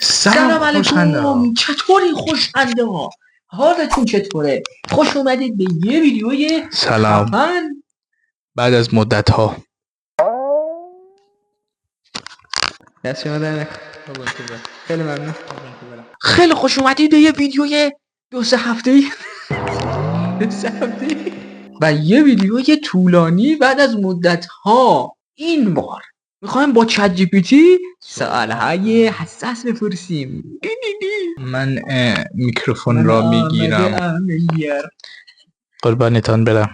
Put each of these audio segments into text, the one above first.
سلام علیکم. چطوری خوشنده ها؟ حالتون چطوره؟ خوش اومدید به یه ویدیوی سلام خفن بعد از مدت ها. دست شما در نکن. خیلی ممنون. خیلی خوش اومدید به یه ویدیوی 2-3 هفته‌ای و یه ویدیوی طولانی بعد از مدت ها. این بار میخوایم با چت جی پی تی سوالهای حساس بپرسیم. من میکروفون را میگیرم. قربانتان برم.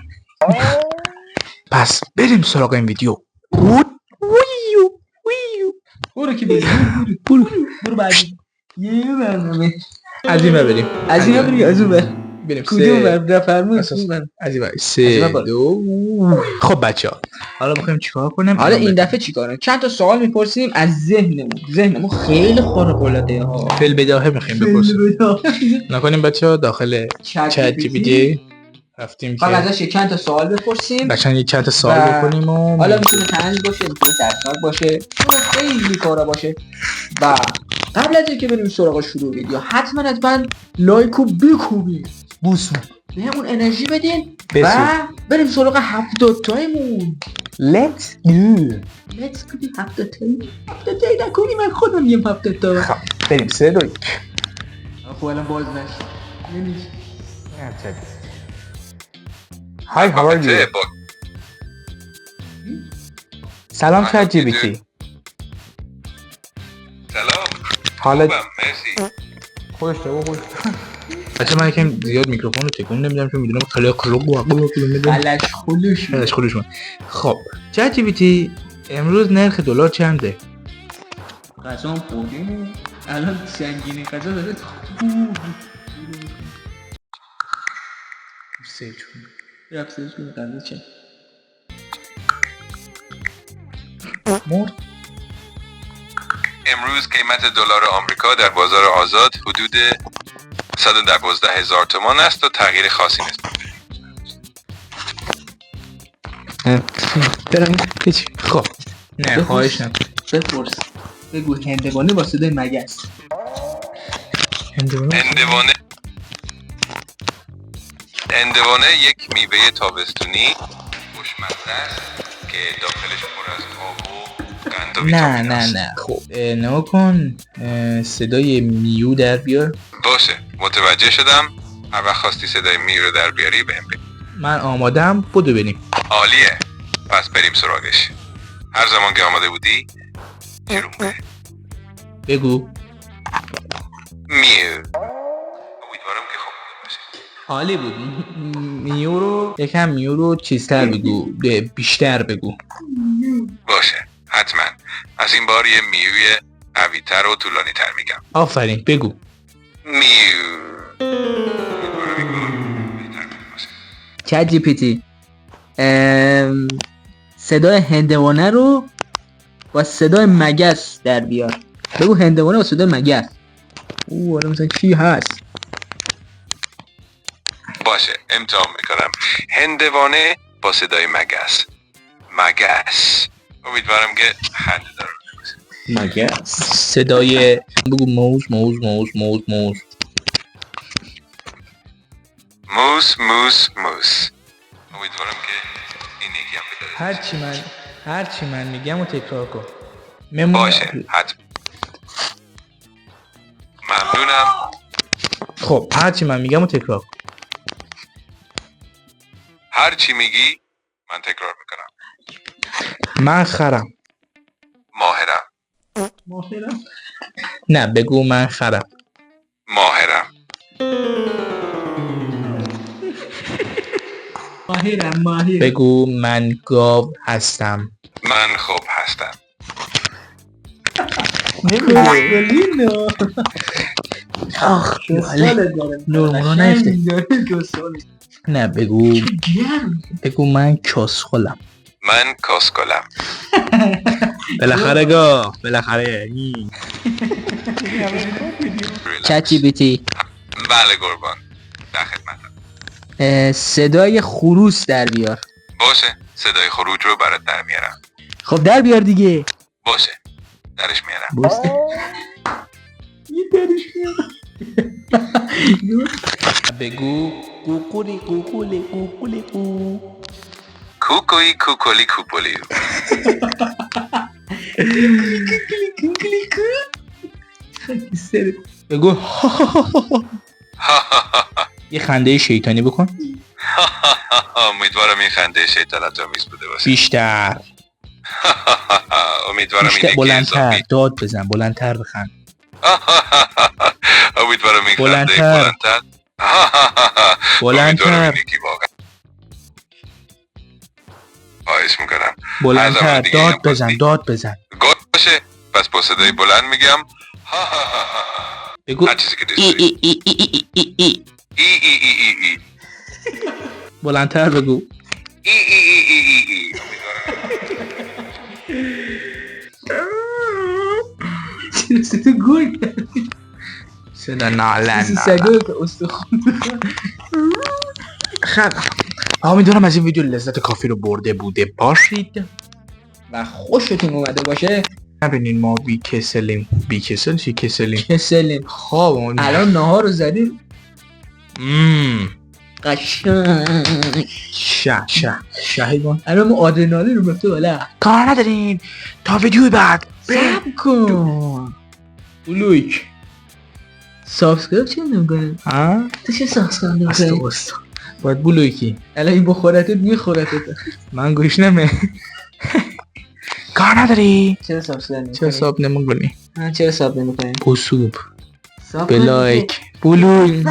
پس بریم سراغ این ویدیو. برو که برو بعدی یه برنامه از این بریم. از این بریم از اون بریم. کدوم بر فرمون از این 3 2. خب بچه ها حالا بخوایم چیکار کنیم؟ حالا این دفعه چیکار کنیم؟ چند تا سوال میپرسیم از ذهنمون خیلی خارق العاده ها. فیل بداهه میخوایم بپرسیم. نکنیم بچه ها داخل چت جی پی تی رفتیم که ازش چند تا سوال بپرسیم، بچه‌ها چند تا سوال بکنیم و حالا میتونه طنز باشه، میتونه ترسناک باشه، خیلی کارا باشه. و قبل از اینکه بریم سراغ شروع ویدیو حتما لایکو بکوبین، بوسو بهمون انرژی بدین و بریم سراغ 70 تایمون. Let's go 70 تایی نکنی، من خودم میم 70 تا. خب بریم 3 2 1. خب الان باز نشد نمیشه. Hi, how are you? سلام چت جی پی تی. سلام. حالت مرسی. خوش تو؟ بچه من یکم زیاد میکروفون رو تکون نمیدم چون میدونم خیلی خلش خلوش من. خب چت جی پی تی امروز نرخ دلار چنده؟ غذا خوردیم الان سنگینی غذا داره رفت غذا چه مرد. امروز قیمت دلار آمریکا در بازار آزاد حدود 112,000 تومان است و تغییر خاصی نیست. خب نه خواهش نکن. بپرس بگو هندوانه با صدای مگس. هندوانه یک میوه تابستونی خوشمزه است که داخلش پر از آب و قند و ویتامین است. نه خب نگاه کن صدای میو در بیار. باشه متوجه شدم. هر وقت خواستی صدای میو رو در بیاری بهم بگو. من آمادم، بدو بریم. عالیه، پس بریم سراغش. هر زمان که آماده بودی شروع کنه. بگو. میو. امیدوارم که خوب باشه. عالی بود. میو رو چیزتر بگو، بیشتر بگو. باشه حتما. از این بار یه میوی قوی‌تر و طولانی تر میگم. آفرین بگو. میو. چت جی پی تی صدای هندوانه رو با صدای مگس در بیار. بگو هندوانه با صدای مگس. حالا مثلا چی هست؟ باشه امتحان میکنم. هندوانه با صدای مگس. امیدوارم که خنده دار باشه. مگس صدای بگو موز. موس. امیدوارم که این یکی هم بداره. هرچی من میگم و تکرار کن. باشه حتما. ممنونم. خب هرچی من میگم و تکرار کن. هرچی میگی من تکرار میکنم. من خرم. ماهرم. نه بگو من خرم. ماهرم. بگو من گاو هستم. من خوب هستم. نورمونا نفته. نه بگو من کسخلم. من کاسکلم. بالاخره چت جی پی تی بله قربان در خدمتم. صدای خروس در بیار. باشه صدای خروج رو برات در میارم. خب در بیار دیگه. باشه درش میارم. بگو کوکولی کوکولی کوکولی کو. کوکوی کوکولی کوپولی. بگو یه خنده شیطانی بکن. امیدوارم این خنده شیطنت آمیز بوده باشه. بیشتر امیدوارم این بیشتر، یکی بلندتر اضافی. داد بزن، بلندتر بخند. امیدوارم این خنده بلندتر. بلندتر. بلندتر. امیدوارم این یکی واقعا. خواهش میکنم. بلندتر داد بزن، داد بزن. گفت باشه پس با صدای بلند میگم بگو هر چیزی که دوست ای داری. ای ای ای ای ای. ای ای ای ای ای. بلندتر بگو ای ای ای ای ای ای. چرا صدا گوی صدا نالن سگوی که استخون خب امیدوارم از این ویدیو لذت کافی رو برده بوده باشید و خوشتون اومده باشه. نبینین ما بی کسلیم. بی کسل چی کسلیم؟ کسلیم. خواب الان نهار رو زدیم قشنگ. شهیدون الان ما آدرنالین رو رفته بالا. کار ندارین تا ویدیوی بعد صبر کن. بلوک سابسکرایب چه نمیکنه؟ ها؟ تو چه سابسکرایب نمیکنه؟ است باید بلوکی الان این بخورتت میخورتت. من گوش نمه کار نداری؟ چرا سابسکرایب نمیکنی؟ چه حساب نمیکنی؟ چرا ساب نمیکنی؟ بوسوب بلایک بلوی